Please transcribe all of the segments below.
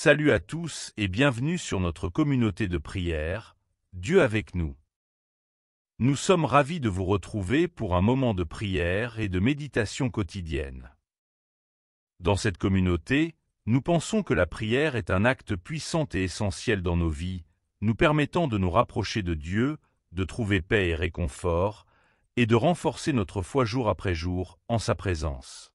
Salut à tous et bienvenue sur notre communauté de prière, Dieu avec nous. Nous sommes ravis de vous retrouver pour un moment de prière et de méditation quotidienne. Dans cette communauté, nous pensons que la prière est un acte puissant et essentiel dans nos vies, nous permettant de nous rapprocher de Dieu, de trouver paix et réconfort, et de renforcer notre foi jour après jour en sa présence.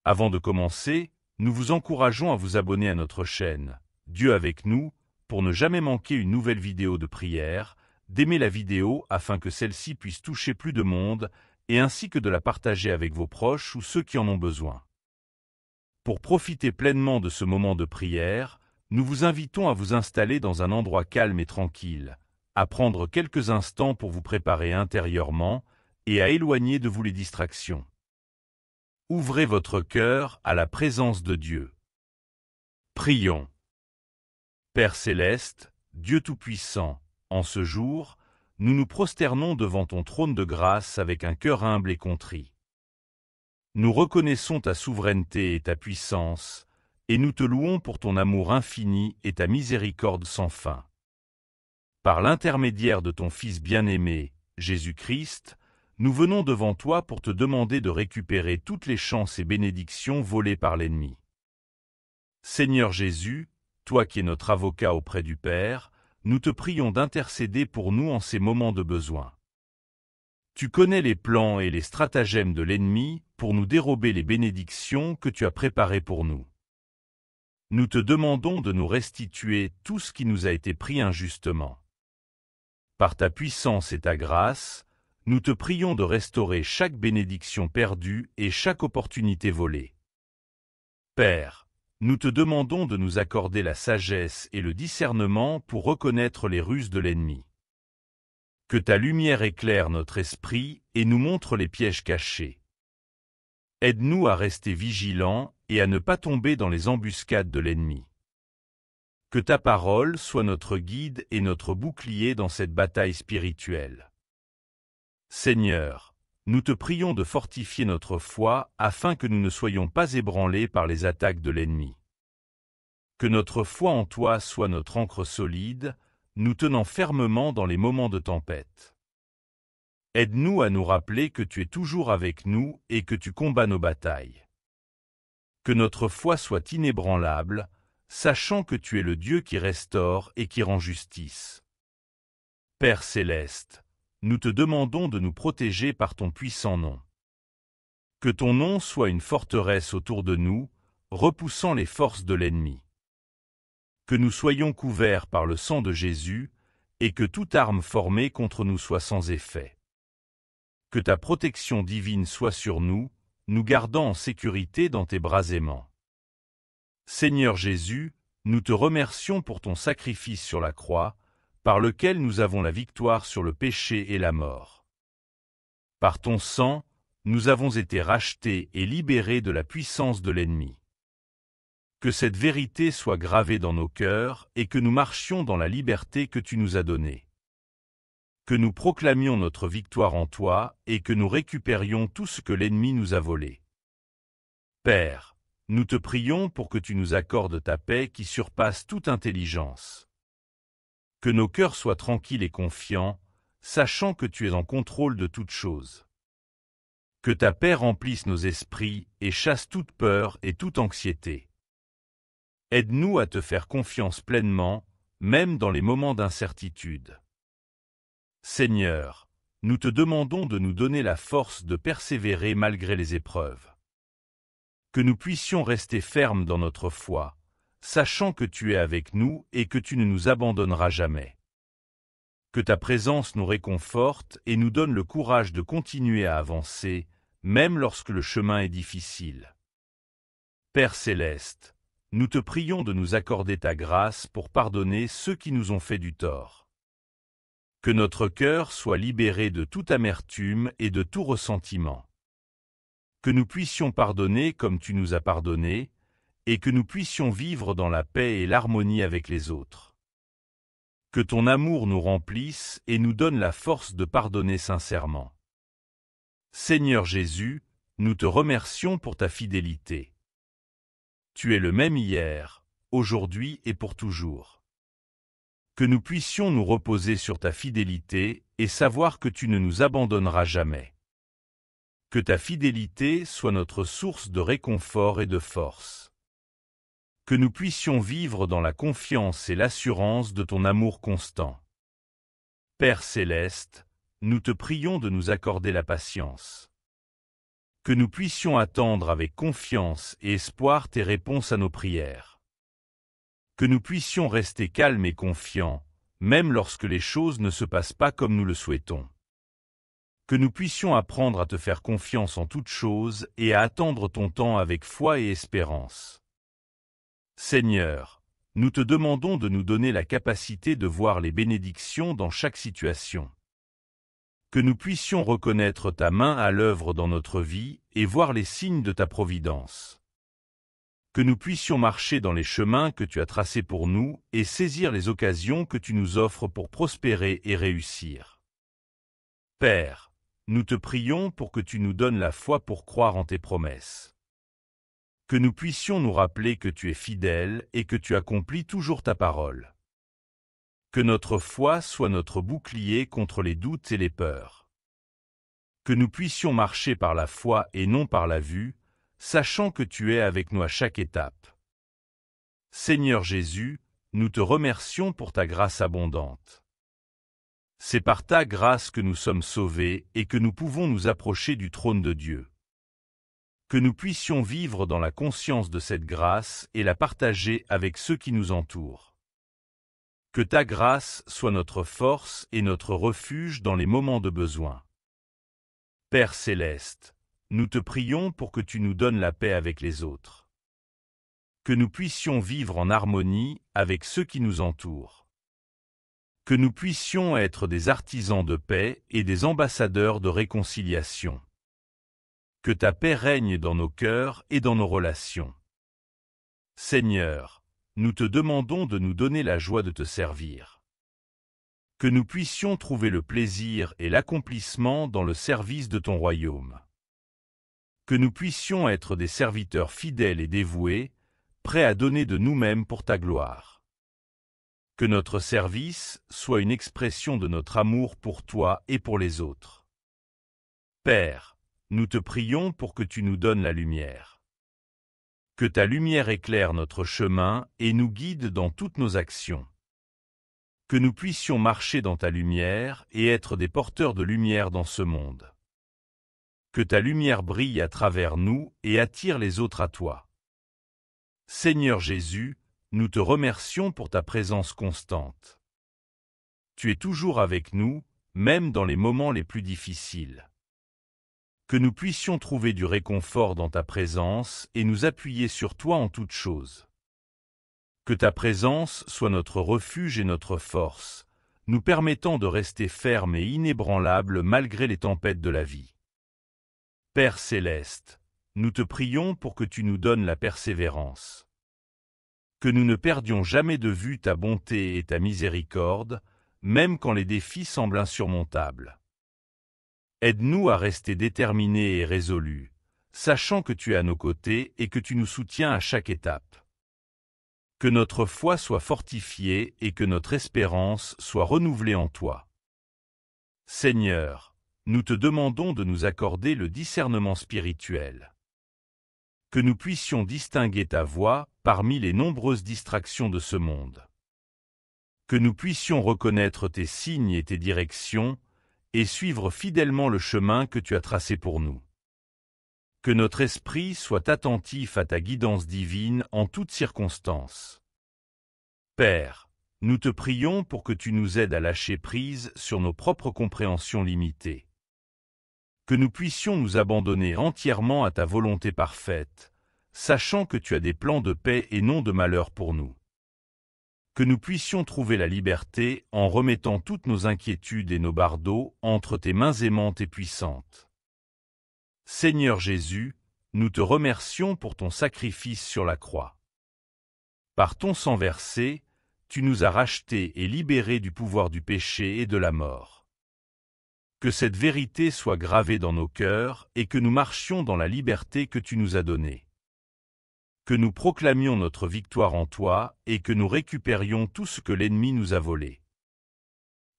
Avant de commencer, nous vous encourageons à vous abonner à notre chaîne, Dieu avec nous, pour ne jamais manquer une nouvelle vidéo de prière, d'aimer la vidéo afin que celle-ci puisse toucher plus de monde, et ainsi que de la partager avec vos proches ou ceux qui en ont besoin. Pour profiter pleinement de ce moment de prière, nous vous invitons à vous installer dans un endroit calme et tranquille, à prendre quelques instants pour vous préparer intérieurement et à éloigner de vous les distractions. Ouvrez votre cœur à la présence de Dieu. Prions. Père céleste, Dieu Tout-Puissant, en ce jour, nous nous prosternons devant ton trône de grâce avec un cœur humble et contrit. Nous reconnaissons ta souveraineté et ta puissance, et nous te louons pour ton amour infini et ta miséricorde sans fin. Par l'intermédiaire de ton Fils bien-aimé, Jésus-Christ, nous venons devant toi pour te demander de récupérer toutes les chances et bénédictions volées par l'ennemi. Seigneur Jésus, toi qui es notre avocat auprès du Père, nous te prions d'intercéder pour nous en ces moments de besoin. Tu connais les plans et les stratagèmes de l'ennemi pour nous dérober les bénédictions que tu as préparées pour nous. Nous te demandons de nous restituer tout ce qui nous a été pris injustement. Par ta puissance et ta grâce, nous te prions de restaurer chaque bénédiction perdue et chaque opportunité volée. Père, nous te demandons de nous accorder la sagesse et le discernement pour reconnaître les ruses de l'ennemi. Que ta lumière éclaire notre esprit et nous montre les pièges cachés. Aide-nous à rester vigilants et à ne pas tomber dans les embuscades de l'ennemi. Que ta parole soit notre guide et notre bouclier dans cette bataille spirituelle. Seigneur, nous te prions de fortifier notre foi afin que nous ne soyons pas ébranlés par les attaques de l'ennemi. Que notre foi en toi soit notre ancre solide, nous tenant fermement dans les moments de tempête. Aide-nous à nous rappeler que tu es toujours avec nous et que tu combats nos batailles. Que notre foi soit inébranlable, sachant que tu es le Dieu qui restaure et qui rend justice. Père céleste, nous te demandons de nous protéger par ton puissant nom. Que ton nom soit une forteresse autour de nous, repoussant les forces de l'ennemi. Que nous soyons couverts par le sang de Jésus, et que toute arme formée contre nous soit sans effet. Que ta protection divine soit sur nous, nous gardant en sécurité dans tes bras aimants. Seigneur Jésus, nous te remercions pour ton sacrifice sur la croix, par lequel nous avons la victoire sur le péché et la mort. Par ton sang, nous avons été rachetés et libérés de la puissance de l'ennemi. Que cette vérité soit gravée dans nos cœurs et que nous marchions dans la liberté que tu nous as donnée. Que nous proclamions notre victoire en toi et que nous récupérions tout ce que l'ennemi nous a volé. Père, nous te prions pour que tu nous accordes ta paix qui surpasse toute intelligence. Que nos cœurs soient tranquilles et confiants, sachant que tu es en contrôle de toutes choses. Que ta paix remplisse nos esprits et chasse toute peur et toute anxiété. Aide-nous à te faire confiance pleinement, même dans les moments d'incertitude. Seigneur, nous te demandons de nous donner la force de persévérer malgré les épreuves. Que nous puissions rester fermes dans notre foi, sachant que tu es avec nous et que tu ne nous abandonneras jamais. Que ta présence nous réconforte et nous donne le courage de continuer à avancer, même lorsque le chemin est difficile. Père céleste, nous te prions de nous accorder ta grâce pour pardonner ceux qui nous ont fait du tort. Que notre cœur soit libéré de toute amertume et de tout ressentiment. Que nous puissions pardonner comme tu nous as pardonné, et que nous puissions vivre dans la paix et l'harmonie avec les autres. Que ton amour nous remplisse et nous donne la force de pardonner sincèrement. Seigneur Jésus, nous te remercions pour ta fidélité. Tu es le même hier, aujourd'hui et pour toujours. Que nous puissions nous reposer sur ta fidélité et savoir que tu ne nous abandonneras jamais. Que ta fidélité soit notre source de réconfort et de force. Que nous puissions vivre dans la confiance et l'assurance de ton amour constant. Père céleste, nous te prions de nous accorder la patience. Que nous puissions attendre avec confiance et espoir tes réponses à nos prières. Que nous puissions rester calmes et confiants, même lorsque les choses ne se passent pas comme nous le souhaitons. Que nous puissions apprendre à te faire confiance en toutes choses et à attendre ton temps avec foi et espérance. Seigneur, nous te demandons de nous donner la capacité de voir les bénédictions dans chaque situation. Que nous puissions reconnaître ta main à l'œuvre dans notre vie et voir les signes de ta providence. Que nous puissions marcher dans les chemins que tu as tracés pour nous et saisir les occasions que tu nous offres pour prospérer et réussir. Père, nous te prions pour que tu nous donnes la foi pour croire en tes promesses. Que nous puissions nous rappeler que tu es fidèle et que tu accomplis toujours ta parole. Que notre foi soit notre bouclier contre les doutes et les peurs. Que nous puissions marcher par la foi et non par la vue, sachant que tu es avec nous à chaque étape. Seigneur Jésus, nous te remercions pour ta grâce abondante. C'est par ta grâce que nous sommes sauvés et que nous pouvons nous approcher du trône de Dieu. Que nous puissions vivre dans la conscience de cette grâce et la partager avec ceux qui nous entourent. Que ta grâce soit notre force et notre refuge dans les moments de besoin. Père céleste, nous te prions pour que tu nous donnes la paix avec les autres. Que nous puissions vivre en harmonie avec ceux qui nous entourent. Que nous puissions être des artisans de paix et des ambassadeurs de réconciliation. Que ta paix règne dans nos cœurs et dans nos relations. Seigneur, nous te demandons de nous donner la joie de te servir. Que nous puissions trouver le plaisir et l'accomplissement dans le service de ton royaume. Que nous puissions être des serviteurs fidèles et dévoués, prêts à donner de nous-mêmes pour ta gloire. Que notre service soit une expression de notre amour pour toi et pour les autres. Père, nous te prions pour que tu nous donnes la lumière. Que ta lumière éclaire notre chemin et nous guide dans toutes nos actions. Que nous puissions marcher dans ta lumière et être des porteurs de lumière dans ce monde. Que ta lumière brille à travers nous et attire les autres à toi. Seigneur Jésus, nous te remercions pour ta présence constante. Tu es toujours avec nous, même dans les moments les plus difficiles. Que nous puissions trouver du réconfort dans ta présence et nous appuyer sur toi en toutes choses. Que ta présence soit notre refuge et notre force, nous permettant de rester fermes et inébranlables malgré les tempêtes de la vie. Père céleste, nous te prions pour que tu nous donnes la persévérance. Que nous ne perdions jamais de vue ta bonté et ta miséricorde, même quand les défis semblent insurmontables. Aide-nous à rester déterminés et résolus, sachant que tu es à nos côtés et que tu nous soutiens à chaque étape. Que notre foi soit fortifiée et que notre espérance soit renouvelée en toi. Seigneur, nous te demandons de nous accorder le discernement spirituel. Que nous puissions distinguer ta voix parmi les nombreuses distractions de ce monde. Que nous puissions reconnaître tes signes et tes directions, et suivre fidèlement le chemin que tu as tracé pour nous. Que notre esprit soit attentif à ta guidance divine en toutes circonstances. Père, nous te prions pour que tu nous aides à lâcher prise sur nos propres compréhensions limitées. Que nous puissions nous abandonner entièrement à ta volonté parfaite, sachant que tu as des plans de paix et non de malheur pour nous. Que nous puissions trouver la liberté en remettant toutes nos inquiétudes et nos bardeaux entre tes mains aimantes et puissantes. Seigneur Jésus, nous te remercions pour ton sacrifice sur la croix. Par ton sang versé, tu nous as rachetés et libérés du pouvoir du péché et de la mort. Que cette vérité soit gravée dans nos cœurs et que nous marchions dans la liberté que tu nous as donnée. que nous proclamions notre victoire en toi et que nous récupérions tout ce que l'ennemi nous a volé.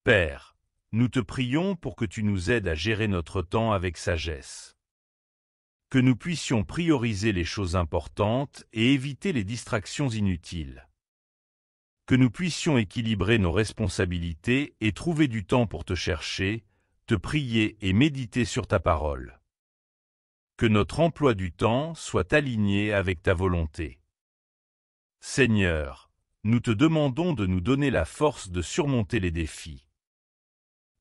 Père, nous te prions pour que tu nous aides à gérer notre temps avec sagesse. Que nous puissions prioriser les choses importantes et éviter les distractions inutiles. Que nous puissions équilibrer nos responsabilités et trouver du temps pour te chercher, te prier et méditer sur ta parole. Que notre emploi du temps soit aligné avec ta volonté. Seigneur, nous te demandons de nous donner la force de surmonter les défis.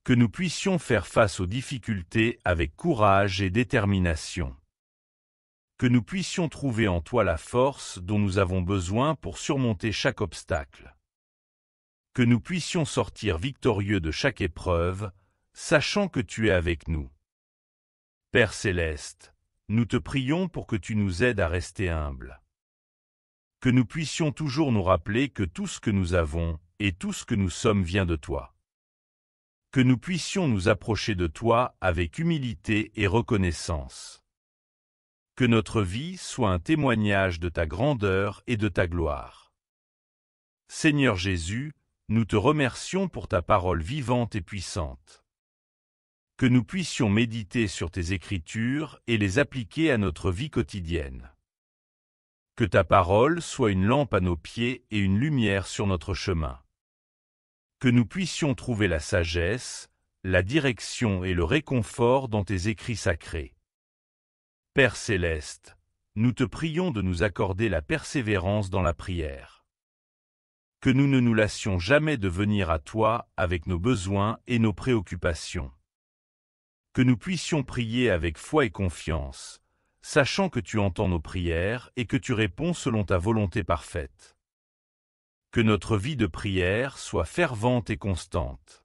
Que nous puissions faire face aux difficultés avec courage et détermination. Que nous puissions trouver en toi la force dont nous avons besoin pour surmonter chaque obstacle. Que nous puissions sortir victorieux de chaque épreuve, sachant que tu es avec nous. Père céleste, nous te prions pour que tu nous aides à rester humbles. Que nous puissions toujours nous rappeler que tout ce que nous avons et tout ce que nous sommes vient de toi. Que nous puissions nous approcher de toi avec humilité et reconnaissance. Que notre vie soit un témoignage de ta grandeur et de ta gloire. Seigneur Jésus, nous te remercions pour ta parole vivante et puissante. Que nous puissions méditer sur tes Écritures et les appliquer à notre vie quotidienne. Que ta parole soit une lampe à nos pieds et une lumière sur notre chemin. Que nous puissions trouver la sagesse, la direction et le réconfort dans tes écrits sacrés. Père céleste, nous te prions de nous accorder la persévérance dans la prière. Que nous ne nous lassions jamais de venir à toi avec nos besoins et nos préoccupations. Que nous puissions prier avec foi et confiance, sachant que tu entends nos prières et que tu réponds selon ta volonté parfaite. Que notre vie de prière soit fervente et constante.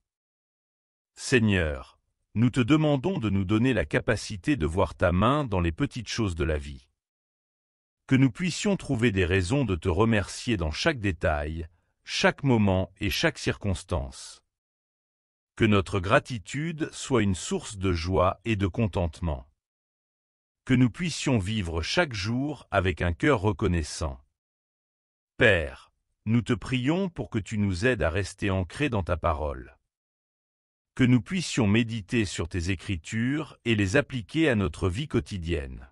Seigneur, nous te demandons de nous donner la capacité de voir ta main dans les petites choses de la vie. Que nous puissions trouver des raisons de te remercier dans chaque détail, chaque moment et chaque circonstance. Que notre gratitude soit une source de joie et de contentement. Que nous puissions vivre chaque jour avec un cœur reconnaissant. Père, nous te prions pour que tu nous aides à rester ancrés dans ta parole. Que nous puissions méditer sur tes Écritures et les appliquer à notre vie quotidienne.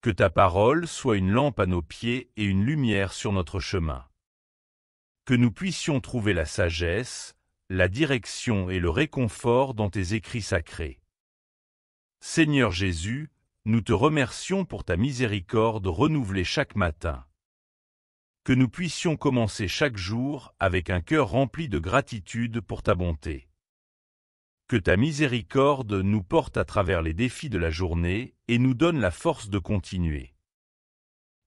Que ta parole soit une lampe à nos pieds et une lumière sur notre chemin. Que nous puissions trouver la sagesse, la direction et le réconfort dans tes écrits sacrés. Seigneur Jésus, nous te remercions pour ta miséricorde renouvelée chaque matin. Que nous puissions commencer chaque jour avec un cœur rempli de gratitude pour ta bonté. Que ta miséricorde nous porte à travers les défis de la journée et nous donne la force de continuer.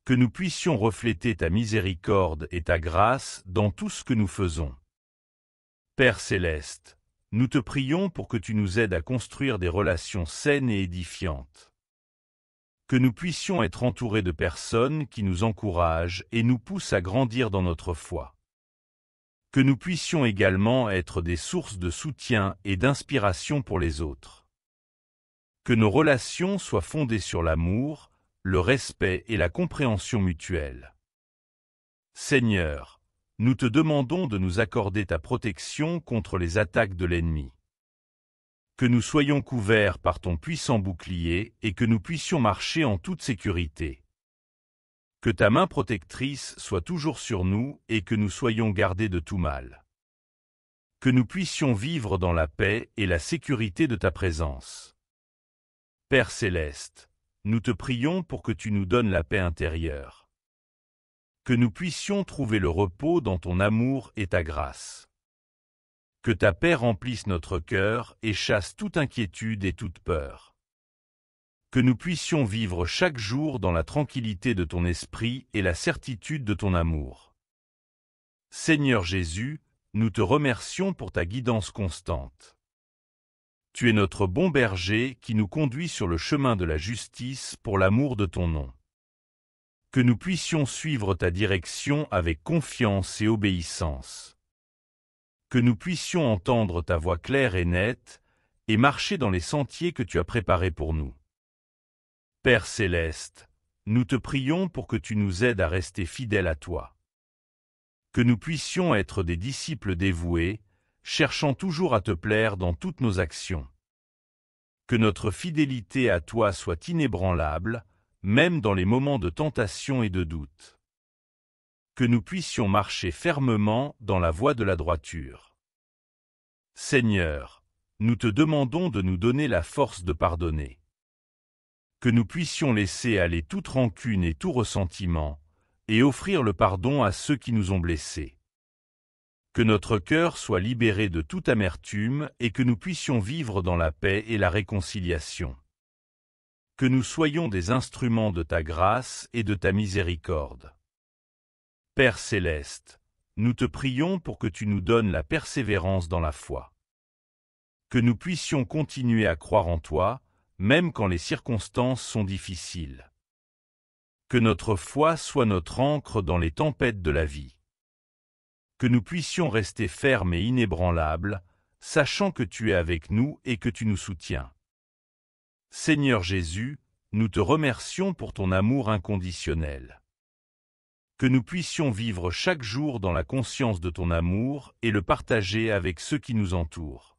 Que nous puissions refléter ta miséricorde et ta grâce dans tout ce que nous faisons. Père céleste, nous te prions pour que tu nous aides à construire des relations saines et édifiantes. Que nous puissions être entourés de personnes qui nous encouragent et nous poussent à grandir dans notre foi. Que nous puissions également être des sources de soutien et d'inspiration pour les autres. Que nos relations soient fondées sur l'amour, le respect et la compréhension mutuelle. Seigneur, nous te demandons de nous accorder ta protection contre les attaques de l'ennemi. Que nous soyons couverts par ton puissant bouclier et que nous puissions marcher en toute sécurité. Que ta main protectrice soit toujours sur nous et que nous soyons gardés de tout mal. Que nous puissions vivre dans la paix et la sécurité de ta présence. Père céleste, nous te prions pour que tu nous donnes la paix intérieure. Que nous puissions trouver le repos dans ton amour et ta grâce. Que ta paix remplisse notre cœur et chasse toute inquiétude et toute peur. Que nous puissions vivre chaque jour dans la tranquillité de ton esprit et la certitude de ton amour. Seigneur Jésus, nous te remercions pour ta guidance constante. Tu es notre bon berger qui nous conduit sur le chemin de la justice pour l'amour de ton nom. Que nous puissions suivre ta direction avec confiance et obéissance. Que nous puissions entendre ta voix claire et nette et marcher dans les sentiers que tu as préparés pour nous. Père céleste, nous te prions pour que tu nous aides à rester fidèles à toi. Que nous puissions être des disciples dévoués, cherchant toujours à te plaire dans toutes nos actions. Que notre fidélité à toi soit inébranlable, même dans les moments de tentation et de doute. Que nous puissions marcher fermement dans la voie de la droiture. Seigneur, nous te demandons de nous donner la force de pardonner. Que nous puissions laisser aller toute rancune et tout ressentiment, et offrir le pardon à ceux qui nous ont blessés. Que notre cœur soit libéré de toute amertume et que nous puissions vivre dans la paix et la réconciliation. Que nous soyons des instruments de ta grâce et de ta miséricorde. Père céleste, nous te prions pour que tu nous donnes la persévérance dans la foi. Que nous puissions continuer à croire en toi, même quand les circonstances sont difficiles. Que notre foi soit notre ancre dans les tempêtes de la vie. Que nous puissions rester fermes et inébranlables, sachant que tu es avec nous et que tu nous soutiens. Seigneur Jésus, nous te remercions pour ton amour inconditionnel. Que nous puissions vivre chaque jour dans la conscience de ton amour et le partager avec ceux qui nous entourent.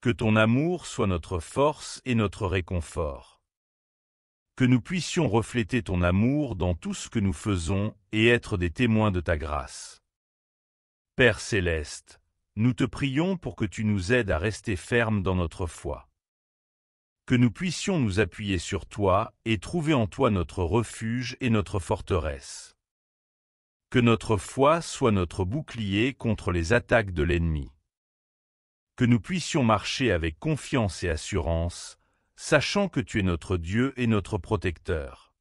Que ton amour soit notre force et notre réconfort. Que nous puissions refléter ton amour dans tout ce que nous faisons et être des témoins de ta grâce. Père céleste, nous te prions pour que tu nous aides à rester fermes dans notre foi. Que nous puissions nous appuyer sur toi et trouver en toi notre refuge et notre forteresse. Que notre foi soit notre bouclier contre les attaques de l'ennemi. Que nous puissions marcher avec confiance et assurance, sachant que tu es notre Dieu et notre protecteur.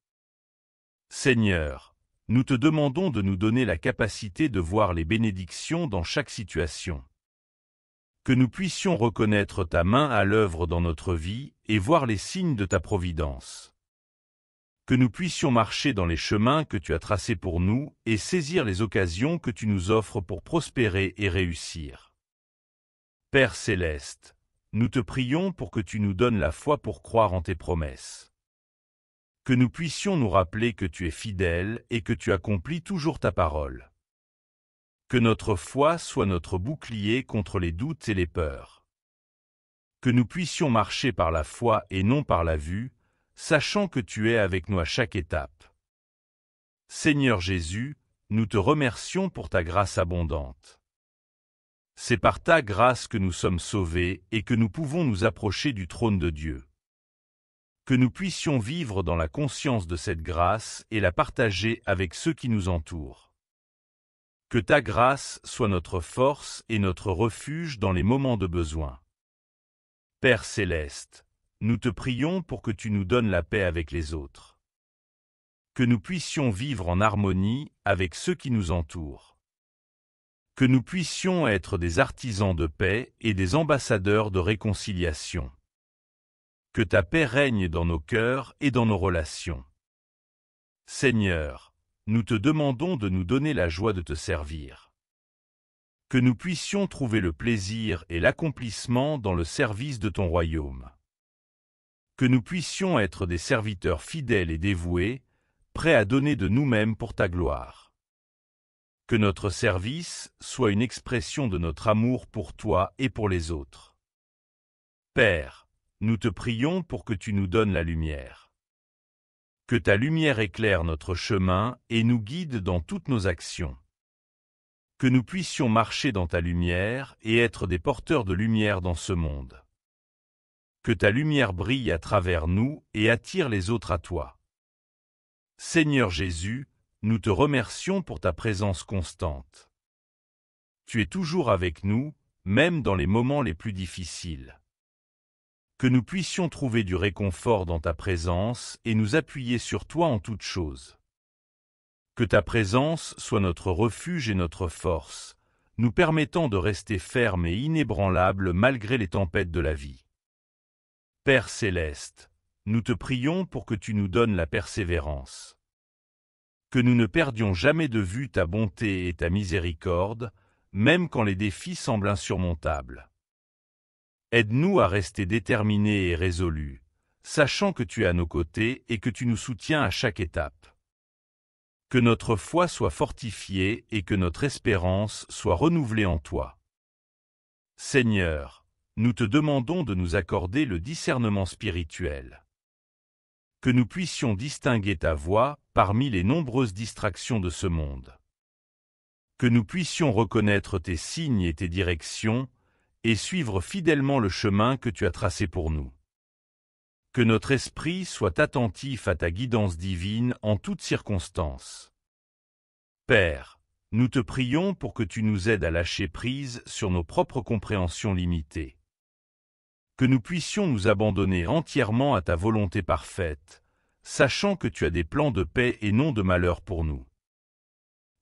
Seigneur, nous te demandons de nous donner la capacité de voir les bénédictions dans chaque situation. Que nous puissions reconnaître ta main à l'œuvre dans notre vie et voir les signes de ta providence. Que nous puissions marcher dans les chemins que tu as tracés pour nous et saisir les occasions que tu nous offres pour prospérer et réussir. Père céleste, nous te prions pour que tu nous donnes la foi pour croire en tes promesses. Que nous puissions nous rappeler que tu es fidèle et que tu accomplis toujours ta parole. Que notre foi soit notre bouclier contre les doutes et les peurs. Que nous puissions marcher par la foi et non par la vue, sachant que tu es avec nous à chaque étape. Seigneur Jésus, nous te remercions pour ta grâce abondante. C'est par ta grâce que nous sommes sauvés et que nous pouvons nous approcher du trône de Dieu. Que nous puissions vivre dans la conscience de cette grâce et la partager avec ceux qui nous entourent. Que ta grâce soit notre force et notre refuge dans les moments de besoin. Père céleste, nous te prions pour que tu nous donnes la paix avec les autres. Que nous puissions vivre en harmonie avec ceux qui nous entourent. Que nous puissions être des artisans de paix et des ambassadeurs de réconciliation. Que ta paix règne dans nos cœurs et dans nos relations. Seigneur, nous te demandons de nous donner la joie de te servir. Que nous puissions trouver le plaisir et l'accomplissement dans le service de ton royaume. Que nous puissions être des serviteurs fidèles et dévoués, prêts à donner de nous-mêmes pour ta gloire. Que notre service soit une expression de notre amour pour toi et pour les autres. Père, nous te prions pour que tu nous donnes la lumière. Que ta lumière éclaire notre chemin et nous guide dans toutes nos actions. Que nous puissions marcher dans ta lumière et être des porteurs de lumière dans ce monde. Que ta lumière brille à travers nous et attire les autres à toi. Seigneur Jésus, nous te remercions pour ta présence constante. Tu es toujours avec nous, même dans les moments les plus difficiles. Que nous puissions trouver du réconfort dans ta présence et nous appuyer sur toi en toutes choses. Que ta présence soit notre refuge et notre force, nous permettant de rester fermes et inébranlables malgré les tempêtes de la vie. Père céleste, nous te prions pour que tu nous donnes la persévérance. Que nous ne perdions jamais de vue ta bonté et ta miséricorde, même quand les défis semblent insurmontables. Aide-nous à rester déterminés et résolus, sachant que tu es à nos côtés et que tu nous soutiens à chaque étape. Que notre foi soit fortifiée et que notre espérance soit renouvelée en toi. Seigneur, nous te demandons de nous accorder le discernement spirituel. Que nous puissions distinguer ta voix parmi les nombreuses distractions de ce monde. Que nous puissions reconnaître tes signes et tes directions, et suivre fidèlement le chemin que tu as tracé pour nous. Que notre esprit soit attentif à ta guidance divine en toutes circonstances. Père, nous te prions pour que tu nous aides à lâcher prise sur nos propres compréhensions limitées. Que nous puissions nous abandonner entièrement à ta volonté parfaite, sachant que tu as des plans de paix et non de malheur pour nous.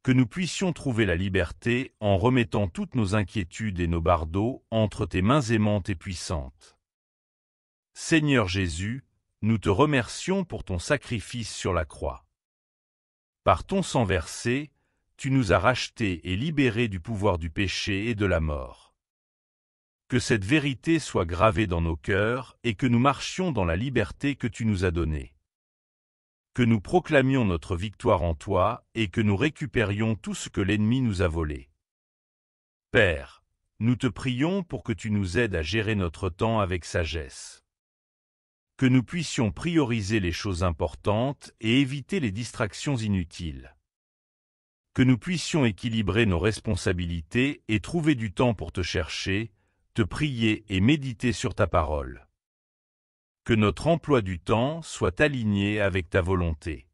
Que nous puissions trouver la liberté en remettant toutes nos inquiétudes et nos bardeaux entre tes mains aimantes et puissantes. Seigneur Jésus, nous te remercions pour ton sacrifice sur la croix. Par ton sang versé, tu nous as rachetés et libérés du pouvoir du péché et de la mort. Que cette vérité soit gravée dans nos cœurs et que nous marchions dans la liberté que tu nous as donnée. Que nous proclamions notre victoire en toi et que nous récupérions tout ce que l'ennemi nous a volé. Père, nous te prions pour que tu nous aides à gérer notre temps avec sagesse. Que nous puissions prioriser les choses importantes et éviter les distractions inutiles. Que nous puissions équilibrer nos responsabilités et trouver du temps pour te chercher, te prier et méditer sur ta parole. Que notre emploi du temps soit aligné avec ta volonté.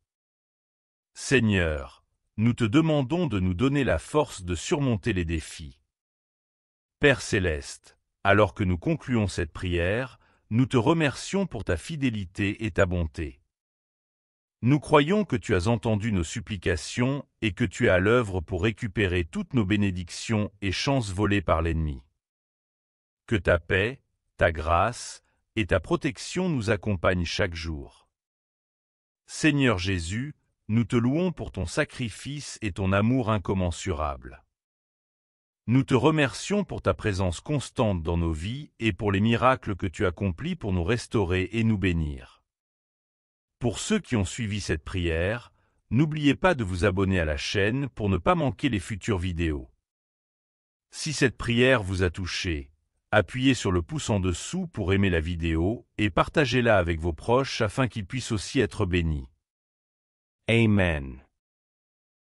Seigneur, nous te demandons de nous donner la force de surmonter les défis. Père céleste, alors que nous concluons cette prière, nous te remercions pour ta fidélité et ta bonté. Nous croyons que tu as entendu nos supplications et que tu es à l'œuvre pour récupérer toutes nos bénédictions et chances volées par l'ennemi. Que ta paix, ta grâce et ta protection nous accompagnent chaque jour. Seigneur Jésus, nous te louons pour ton sacrifice et ton amour incommensurable. Nous te remercions pour ta présence constante dans nos vies et pour les miracles que tu accomplis pour nous restaurer et nous bénir. Pour ceux qui ont suivi cette prière, n'oubliez pas de vous abonner à la chaîne pour ne pas manquer les futures vidéos. Si cette prière vous a touché, appuyez sur le pouce en dessous pour aimer la vidéo et partagez-la avec vos proches afin qu'ils puissent aussi être bénis. Amen.